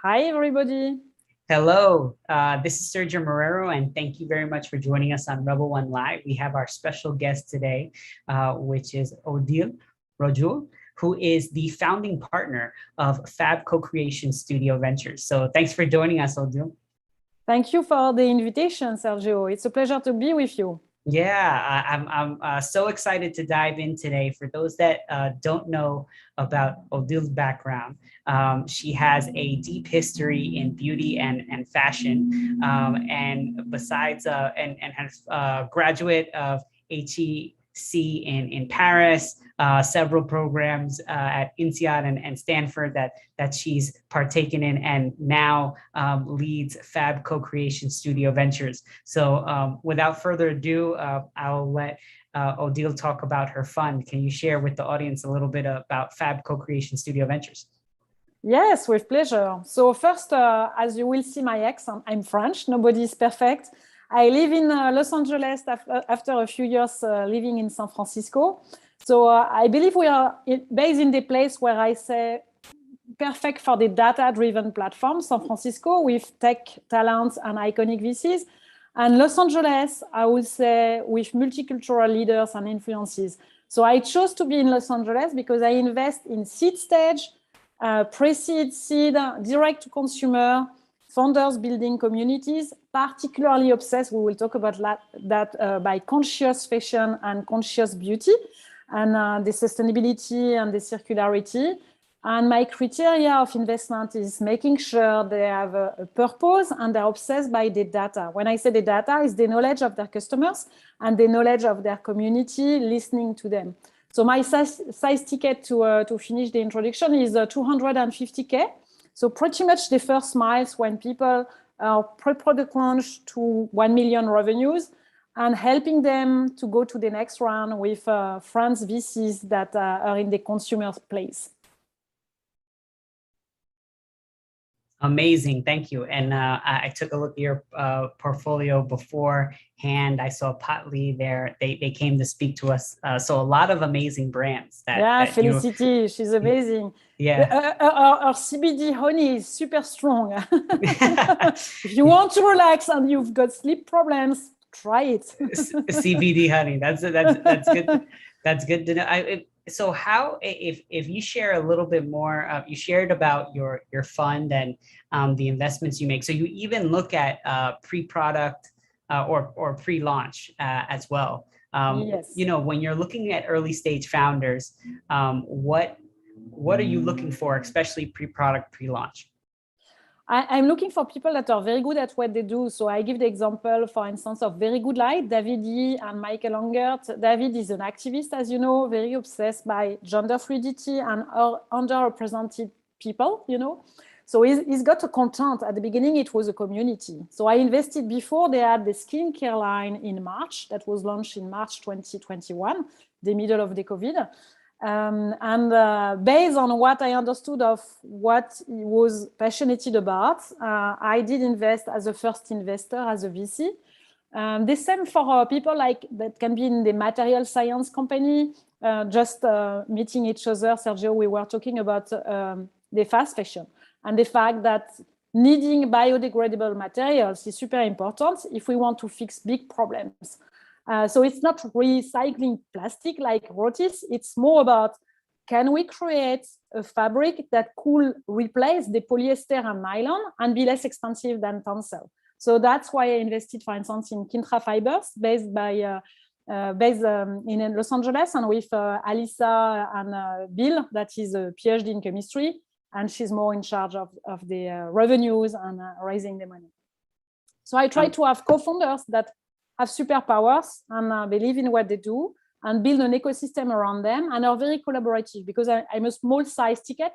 Hi, everybody. Hello, this is Sergio Marrero, and thank you very much for joining us on RBL1 Live. We have our special guest today, which is Odile Roujol, who is the founding partner of Fab Co-Creation Studio Ventures. So thanks for joining us, Odile. Thank you for the invitation, Sergio. It's a pleasure to be with you. Yeah, I'm so excited to dive in today. For those that don't know about Odile's background, she has a deep history in beauty and fashion, and besides and has graduate of HEC in Paris, several programs at INSEAD and Stanford that she's partaken in, and now leads Fab Co-Creation Studio Ventures. So without further ado, I'll let Odile talk about her fund. Can you share with the audience a little bit about Fab Co-Creation Studio Ventures? Yes, with pleasure. So first, as you will see my accent, I'm French. Nobody is perfect. I live in Los Angeles after a few years living in San Francisco. So I believe we are based in the place where I say perfect for the data-driven platform, San Francisco, with tech talents and iconic VCs. And Los Angeles, I would say, with multicultural leaders and influences. So I chose to be in Los Angeles because I invest in seed stage, pre-seed, seed, direct-to-consumer, founders building communities, particularly obsessed, we will talk about that by conscious fashion and conscious beauty, and the sustainability and the circularity. And my criteria of investment is making sure they have a purpose and they're obsessed by the data. When I say the data, is the knowledge of their customers and the knowledge of their community, listening to them. So my size ticket to finish the introduction is 250K. So pretty much the first miles when people are pre-product launch to 1 million revenues, and helping them to go to the next round with friends VCs that are in the consumer place. Amazing, thank you. And I took a look at your portfolio beforehand. I saw Potley there. They came to speak to us. So a lot lot of amazing brands. Felicity, she's amazing. Yeah. Our CBD honey is super strong. If you want to relax and you've got sleep problems, try it. CBD honey. That's good. That's good to know. So how, if you share a little bit more, you shared about your fund and the investments you make. So you even look at pre-product or pre-launch as well. Yes. You know, when you're looking at early stage founders, what are you looking for, especially pre-product, pre-launch? I'm looking for people that are very good at what they do. So I give the example, for instance, of Very Good Light, David Yee and Michael Langert. David is an activist, as you know, very obsessed by gender fluidity and underrepresented people, you know. So he's got a content. At the beginning, it was a community. So I invested before they had the skincare line in March, that was launched in March 2021, the middle of the COVID. Based on what I understood of what he was passionate about, I did invest as a first investor, as a VC. The same for people like that can be in the material science company, just meeting each other. Sergio, we were talking about the fast fashion and the fact that needing biodegradable materials is super important if we want to fix big problems. So it's not recycling plastic like Rotis. It's more about, can we create a fabric that could replace the polyester and nylon and be less expensive than tencel? So that's why I invested, for instance, in Kintra Fibers, based in Los Angeles, and with Alisa and Bill, that is a PhD in chemistry, and she's more in charge of the revenues and raising the money. So I try to have co-founders that have superpowers and believe in what they do and build an ecosystem around them and are very collaborative, because I'm a small size ticket.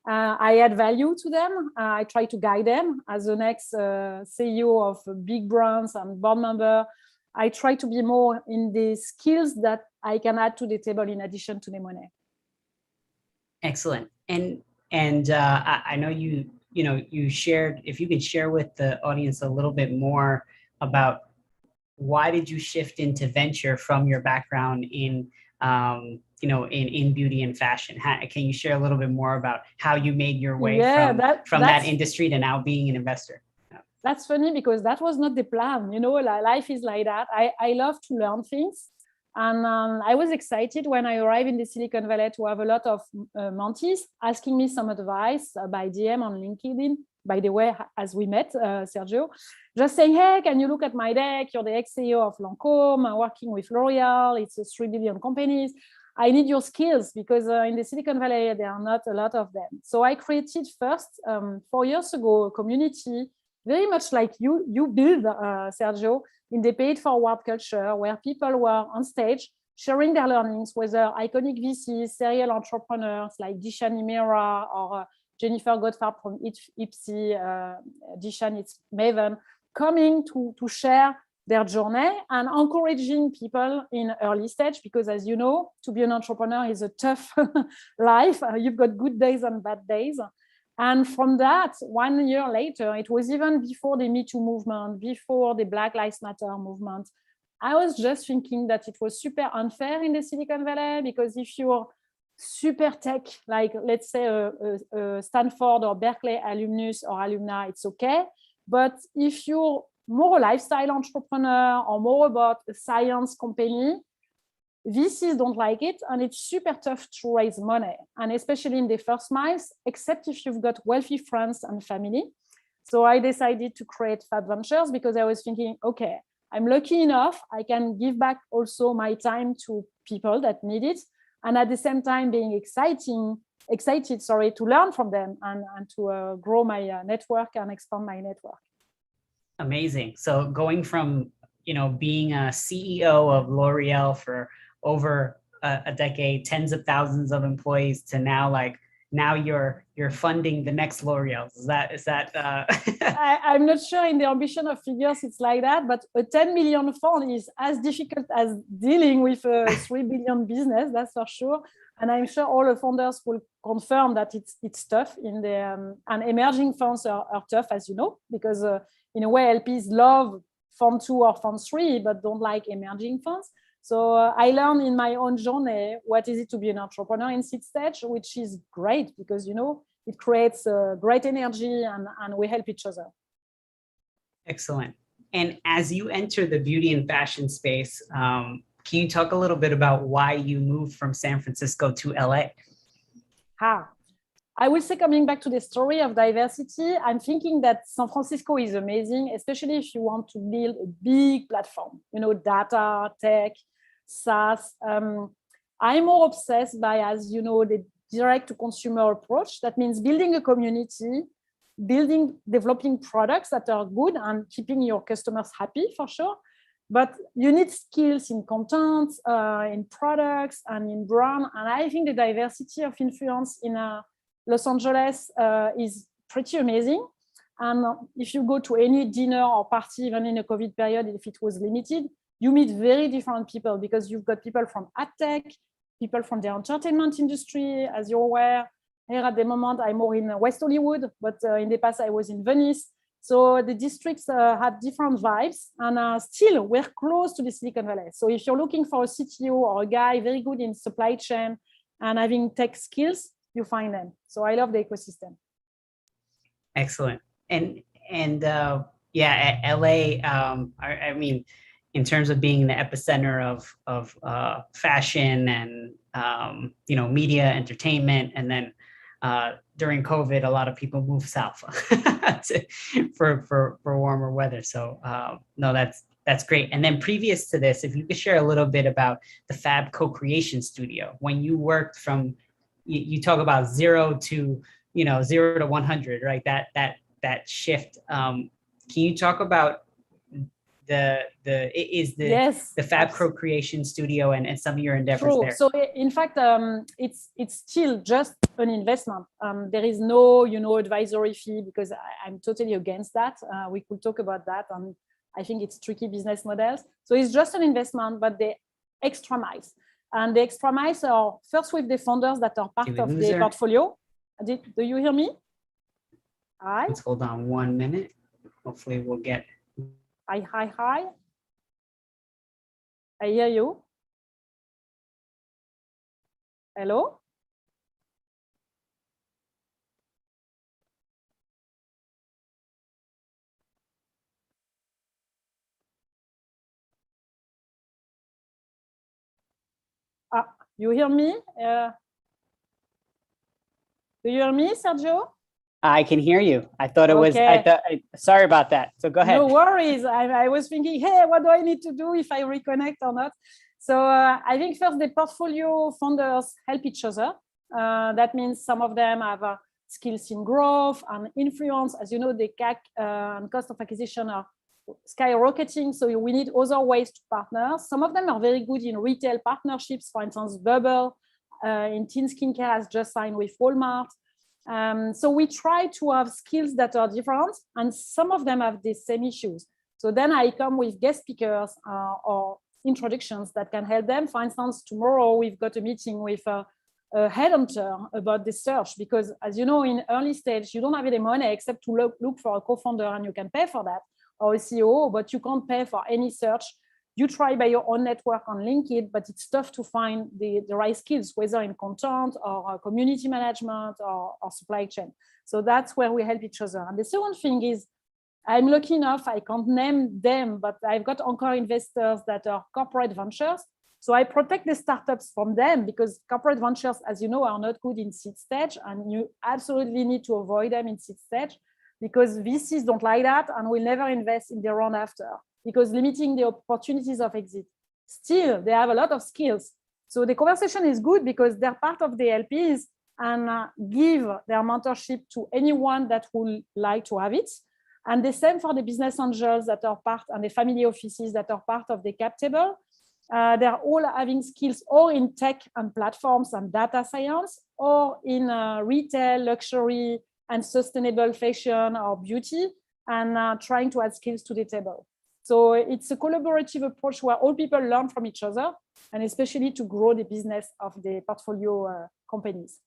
I add value to them. I try to guide them as the next CEO of big brands and board member. I try to be more in the skills that I can add to the table in addition to the money. Excellent. And I know you shared, if you could share with the audience a little bit more about why did you shift into venture from your background in in beauty and fashion? Can you share a little bit more about how you made your way from that industry to now being an investor? That's funny because that was not the plan. Life is like that. I love to learn things. And I was excited when I arrived in the Silicon Valley to have a lot of mentees asking me some advice by DM on LinkedIn. By the way, as we met, Sergio, just saying, hey, can you look at my deck? You're the ex-CEO of Lancôme, working with L'Oreal. It's a 3 billion companies. I need your skills because in the Silicon Valley, there are not a lot of them. So I created first, 4 years ago, a community, very much like you build, Sergio, in the paid forward culture where people were on stage sharing their learnings, whether iconic VCs, serial entrepreneurs like Dishan Imera or Jennifer Gottfried from Ipsy, Dishan, it's Maven, coming to share their journey and encouraging people in early stage, because as you know, to be an entrepreneur is a tough life. You've got good days and bad days. And from that, 1 year later, it was even before the Me Too movement, before the Black Lives Matter movement, I was just thinking that it was super unfair in the Silicon Valley, because if you're super tech, like let's say a Stanford or Berkeley alumnus or alumni, it's okay. But if you're more a lifestyle entrepreneur or more about a science company, VCs don't like it, and it's super tough to raise money, and especially in the first miles, except if you've got wealthy friends and family. So I decided to create Fab Ventures because I was thinking, okay, I'm lucky enough, I can give back also my time to people that need it, and at the same time being excited, to learn from them and to grow my network and expand my network. Amazing. So going from being a CEO of L'Oreal for over a decade, tens of thousands of employees, to now you're funding the next L'Oreal. Is that I'm not sure in the ambition of figures it's like that, but a 10 million fund is as difficult as dealing with a 3 billion business, that's for sure. And I'm sure all the founders will confirm that it's tough in the and emerging funds are tough, as you know, because in a way LPs love fund 2 or fund 3 but don't like emerging funds. So I learned in my own journey what is it to be an entrepreneur in seed stage, which is great because it creates great energy and we help each other. Excellent. And as you enter the beauty and fashion space, can you talk a little bit about why you moved from San Francisco to LA? I will say, coming back to the story of diversity, I'm thinking that San Francisco is amazing, especially if you want to build a big platform, data, tech, SaaS. I'm more obsessed by, as you know, the direct to consumer approach. That means building a community, developing products that are good and keeping your customers happy for sure. But you need skills in content, in products, and in brand. And I think the diversity of influence in Los Angeles is pretty amazing. And if you go to any dinner or party, even in a COVID period, if it was limited, you meet very different people because you've got people from ad tech, people from the entertainment industry, as you're aware. Here at the moment, I'm more in West Hollywood, but in the past I was in Venice. So the districts had different vibes, and still we're close to the Silicon Valley. So if you're looking for a CTO or a guy very good in supply chain and having tech skills, you find them. So I love the ecosystem. Excellent. And yeah, at LA, I mean, in terms of being the epicenter of fashion and media, entertainment, and then during COVID, a lot of people moved south for warmer weather. So no, that's great. And then previous to this, if you could share a little bit about the Fab Co-Creation Studio, when you worked from, you talk about 0 to 100, right? That shift. Can you talk about the Fab Co-Creation Studio and some of your endeavors there? So in fact, it's still just an investment. There is no advisory fee because I'm totally against that. We could talk about that, and I think it's tricky business models. So it's just an investment, but the extra miles. And the extra miles are first with the founders that are part of the portfolio. Do you hear me? Hi. Let's hold on 1 minute. Hopefully we'll get. Hi. I hear you. Hello? You hear me? Do you hear me, Sergio? I can hear you. I thought it was, sorry about that. So go ahead. No worries. I was thinking, hey, what do I need to do if I reconnect or not? So I think first the portfolio founders help each other. That means some of them have skills in growth and influence. As you know, the CAC and cost of acquisition are skyrocketing. So we need other ways to partner. Some of them are very good in retail partnerships. For instance, Bubble in teen skincare has just signed with Walmart. So we try to have skills that are different, and some of them have the same issues. So then I come with guest speakers or introductions that can help them. For instance, tomorrow we've got a meeting with a headhunter about the search, because as you know, in early stage, you don't have any money except to look for a co-founder, and you can pay for that, or a CEO, but you can't pay for any search. You try by your own network on LinkedIn, but it's tough to find the right skills, whether in content or community management or supply chain. So that's where we help each other. And the second thing is, I'm lucky enough, I can't name them, but I've got anchor investors that are corporate ventures. So I protect the startups from them, because corporate ventures, as you know, are not good in seed stage, and you absolutely need to avoid them in seed stage, because VCs don't like that and will never invest in the round after, because limiting the opportunities of exit. Still, they have a lot of skills. So the conversation is good because they're part of the LPs and give their mentorship to anyone that would like to have it. And the same for the business angels that are part, and the family offices that are part of the cap table. They're all having skills or in tech and platforms and data science, or in retail, luxury, and sustainable fashion or beauty, and trying to add skills to the table. So it's a collaborative approach where all people learn from each other, and especially to grow the business of the portfolio companies.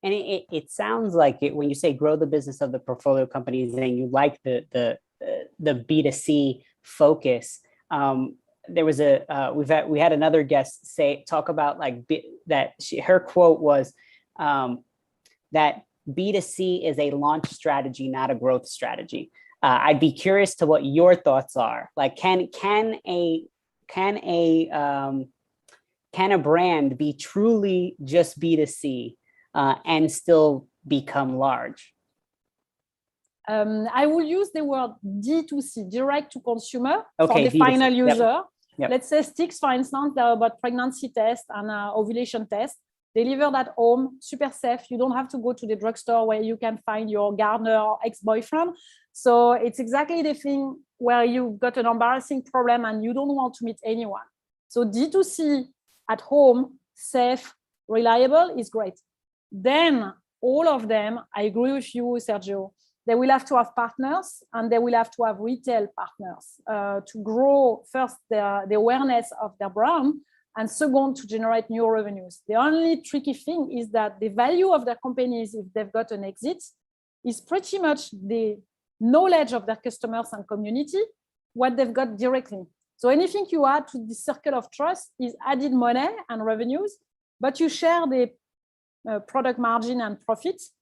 And it sounds like when you say grow the business of the portfolio companies, and you like the B2C focus. There was we had another guest talk about like her quote was that B2C is a launch strategy, not a growth strategy. I'd be curious to what your thoughts are. Like, can a brand be truly just B2C and still become large? I will use the word D2C, direct to consumer, for the D2C. Final user. Yep. Let's say sticks, for instance, they're about pregnancy test and ovulation test. Delivered at home, super safe. You don't have to go to the drugstore where you can find your gardener or ex-boyfriend. So it's exactly the thing where you've got an embarrassing problem and you don't want to meet anyone. So D2C at home, safe, reliable is great. Then all of them, I agree with you, Sergio, they will have to have partners, and they will have to have retail partners to grow first the awareness of their brand, and second, to generate new revenues. The only tricky thing is that the value of their companies, if they've got an exit, is pretty much the knowledge of their customers and community, what they've got directly. So anything you add to the circle of trust is added money and revenues, but you share the product margin and profits,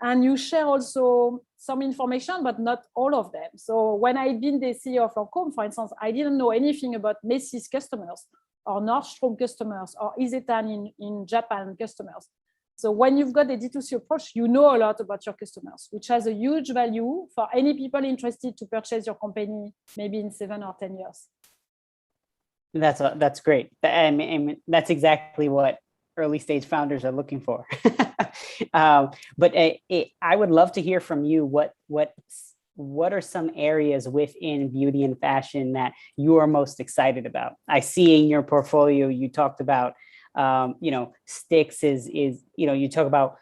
and you share also some information, but not all of them. So when I've been the CEO of Lancôme, for instance, I didn't know anything about Macy's customers, or Nordstrom customers, or Isetan in Japan customers. So when you've got a D2C approach, you know a lot about your customers, which has a huge value for any people interested to purchase your company, maybe in 7 or 10 years. That's great. I mean, that's exactly what early stage founders are looking for. But I would love to hear from you. What are some areas within beauty and fashion that you are most excited about? I see in your portfolio, you talked about, Sticks is, you talk about,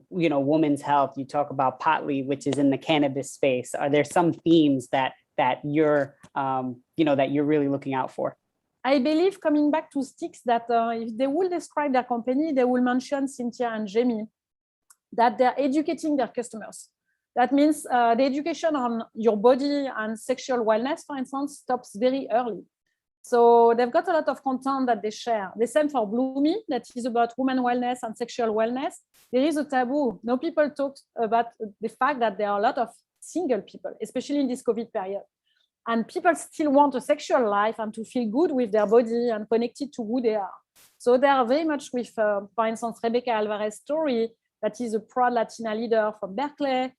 women's health, you talk about Potly, which is in the cannabis space. Are there some themes that you're, that you're really looking out for? I believe, coming back to Sticks, that if they will describe their company, they will mention Cynthia and Jamie, that they're educating their customers. That means the education on your body and sexual wellness, for instance, stops very early. So they've got a lot of content that they share. The same for Bloomy, that is about women wellness and sexual wellness. There is a taboo. No people talk about the fact that there are a lot of single people, especially in this COVID period. And people still want a sexual life and to feel good with their body and connected to who they are. So they are very much with, for instance, Rebecca Alvarez's story, that is a proud Latina leader from Berkeley,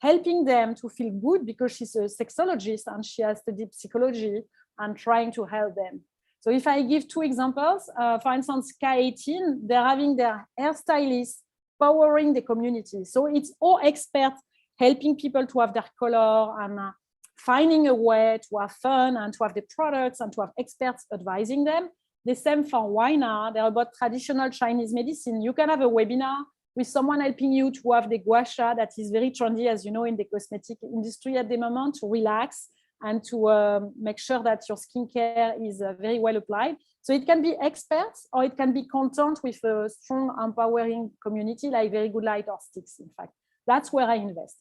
helping them to feel good because she's a sexologist and she has studied psychology and trying to help them. So if I give two examples, for instance, K18, they're having their hairstylists powering the community. So it's all experts helping people to have their color and finding a way to have fun and to have the products and to have experts advising them. The same for Waina, they're about traditional Chinese medicine. You can have a webinar with someone helping you to have the gua sha that is very trendy, as you know, in the cosmetic industry at the moment, to relax and to make sure that your skincare is very well applied. So it can be experts or it can be content with a strong, empowering community like Very Good Light or Sticks, in fact. That's where I invest.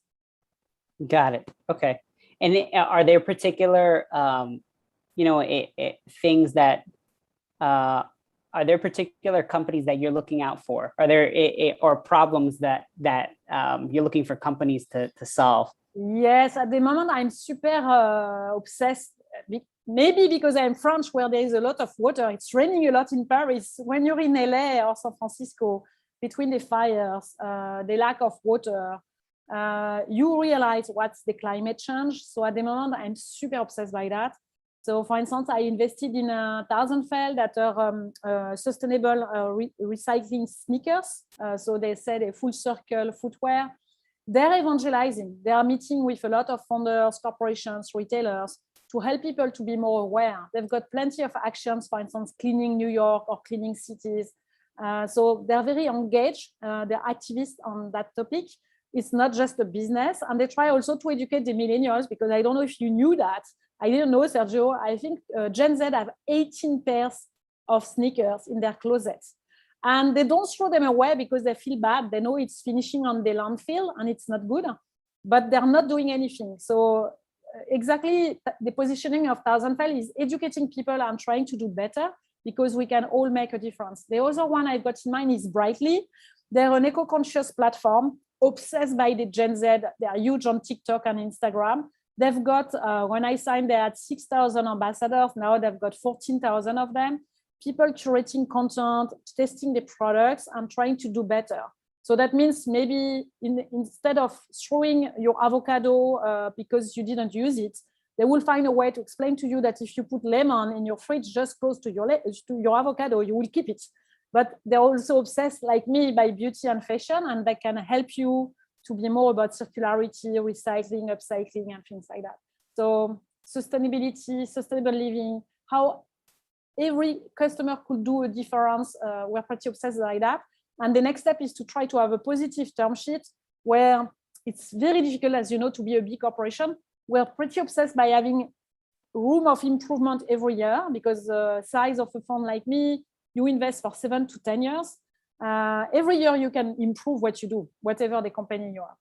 Got it. Okay. And are there particular, things that, are there particular companies that you're looking out for? Are there or problems that you're looking for companies to solve? Yes, at the moment I'm super obsessed. Maybe because I'm French, where there is a lot of water. It's raining a lot in Paris. When you're in LA or San Francisco, between the fires, the lack of water, you realize what's the climate change. So at the moment, I'm super obsessed by that. So for instance, I invested in Tausendfeld that are sustainable recycling sneakers. So they said a full circle footwear. They're evangelizing. They are meeting with a lot of founders, corporations, retailers to help people to be more aware. They've got plenty of actions, for instance, cleaning New York or cleaning cities. So they're very engaged. They're activists on that topic. It's not just a business. And they try also to educate the millennials, because I don't know if you knew that. I didn't know, Sergio. I think Gen Z have 18 pairs of sneakers in their closets. And they don't throw them away because they feel bad. They know it's finishing on the landfill and it's not good, but they're not doing anything. So exactly the positioning of Tausendfeld is educating people and trying to do better, because we can all make a difference. The other one I've got in mind is Brightly. They're an eco-conscious platform obsessed by the Gen Z. They are huge on TikTok and Instagram. They've got, when I signed, they had 6,000 ambassadors. Now they've got 14,000 of them. People curating content, testing the products, and trying to do better. So that means maybe instead of throwing your avocado because you didn't use it, they will find a way to explain to you that if you put lemon in your fridge just close to your avocado, you will keep it. But they're also obsessed, like me, by beauty and fashion, and they can help you to be more about circularity, recycling, upcycling, and things like that. So sustainability, sustainable living, how every customer could do a difference. We're pretty obsessed like that. And the next step is to try to have a positive term sheet, where it's very difficult, as you know, to be a big corporation. We're pretty obsessed by having room of improvement every year, because the size of a fund like me, you invest for 7 to 10 years. Every year you can improve what you do, whatever the company you are.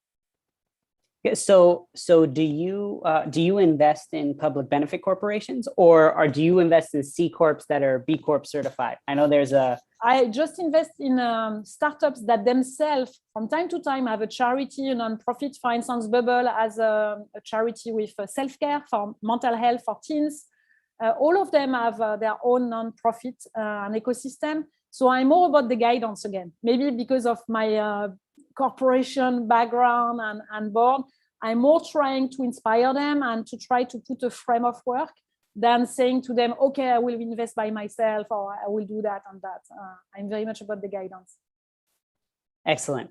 So do you invest in public benefit corporations, or do you invest in C Corps that are B Corp certified? I know there's I just invest in startups that themselves, from time to time, have a charity, a non-profit. For instance, Bubble has a charity with self-care for mental health for teens. All of them have their own non-profit and ecosystem. So I'm more about the guidance again. Maybe because of my corporation background and board, I'm more trying to inspire them and to try to put a frame of work than saying to them, okay, I will invest by myself, or I will do that and that. I'm very much about the guidance. Excellent.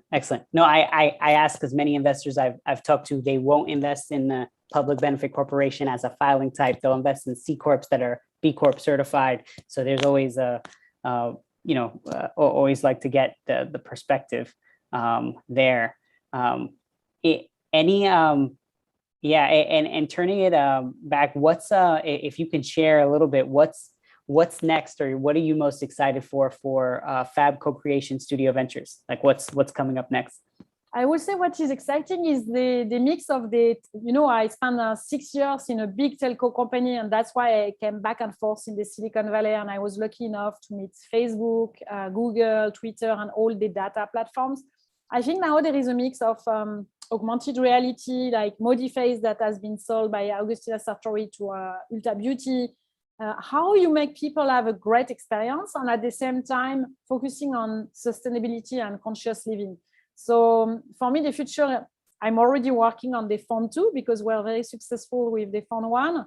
No, I ask because many investors I've talked to, they won't invest in the public benefit corporation as a filing type. They'll invest in C Corps that are B Corp certified. So there's always always like to get the perspective there. And turning it back, what's if you can share a little bit, what's next, or what are you most excited for Fab Co-Creation Studio Ventures? Like what's coming up next? I would say what is exciting is the mix of I spent 6 years in a big telco company, and that's why I came back and forth in the Silicon Valley. And I was lucky enough to meet Facebook, Google, Twitter, and all the data platforms. I think now there is a mix of augmented reality, like Modiface that has been sold by Augustina Sartori to Ulta Beauty. How you make people have a great experience and at the same time focusing on sustainability and conscious living. So for me, the future, I'm already working on the Fund 2 because we're very successful with the Fund 1.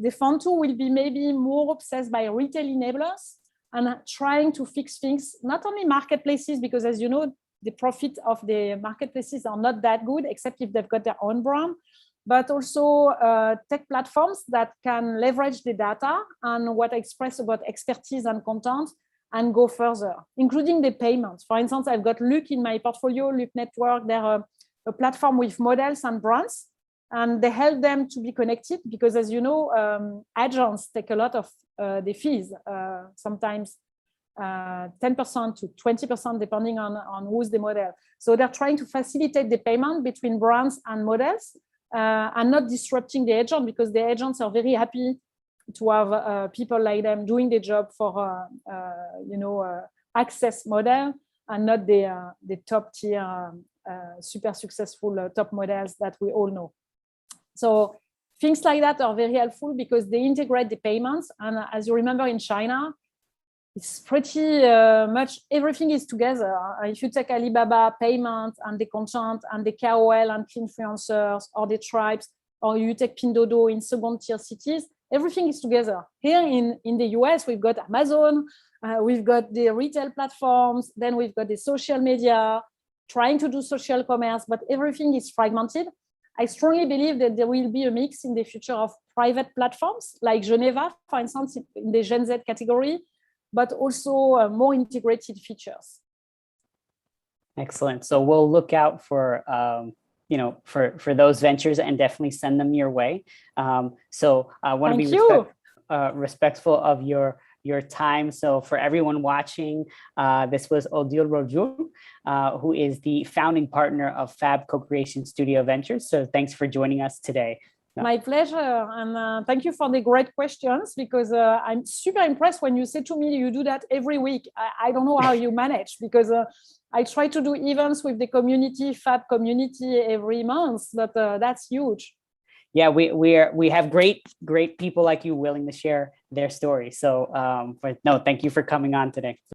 The Fund 2 will be maybe more obsessed by retail enablers and trying to fix things, not only marketplaces, because as you know, the profit of the marketplaces are not that good, except if they've got their own brand, but also tech platforms that can leverage the data and what I express about expertise and content and go further, including the payments. For instance, I've got Look in my portfolio, Look Network. They're a platform with models and brands, and they help them to be connected because, as you know, agents take a lot of the fees, sometimes 10% to 20%, depending on who's the model. So they're trying to facilitate the payment between brands and models and not disrupting the agent, because the agents are very happy to have people like them doing the job for access model and not the top tier super successful top models that we all know. So things like that are very helpful because they integrate the payments. And as you remember in China, it's pretty much everything is together. If you take Alibaba payment and the content and the KOL and influencers or the tribes, or you take Pinduoduo in second tier cities, everything is together. Here in the US, we've got Amazon, we've got the retail platforms, then we've got the social media, trying to do social commerce, but everything is fragmented. I strongly believe that there will be a mix in the future of private platforms like Geneva, for instance, in the Gen Z category, but also more integrated features. Excellent. So we'll look out for for those ventures and definitely send them your way. So I want to be respectful of your time. So for everyone watching, this was Odile Roujol, who is the founding partner of Fab Co-Creation Studio Ventures. So thanks for joining us today. My pleasure. And thank you for the great questions, because I'm super impressed when you say to me, you do that every week. I don't know how you manage, because I try to do events with the community, Fab community every month, but that's huge. Yeah, we have great people like you willing to share their story. So thank you for coming on today.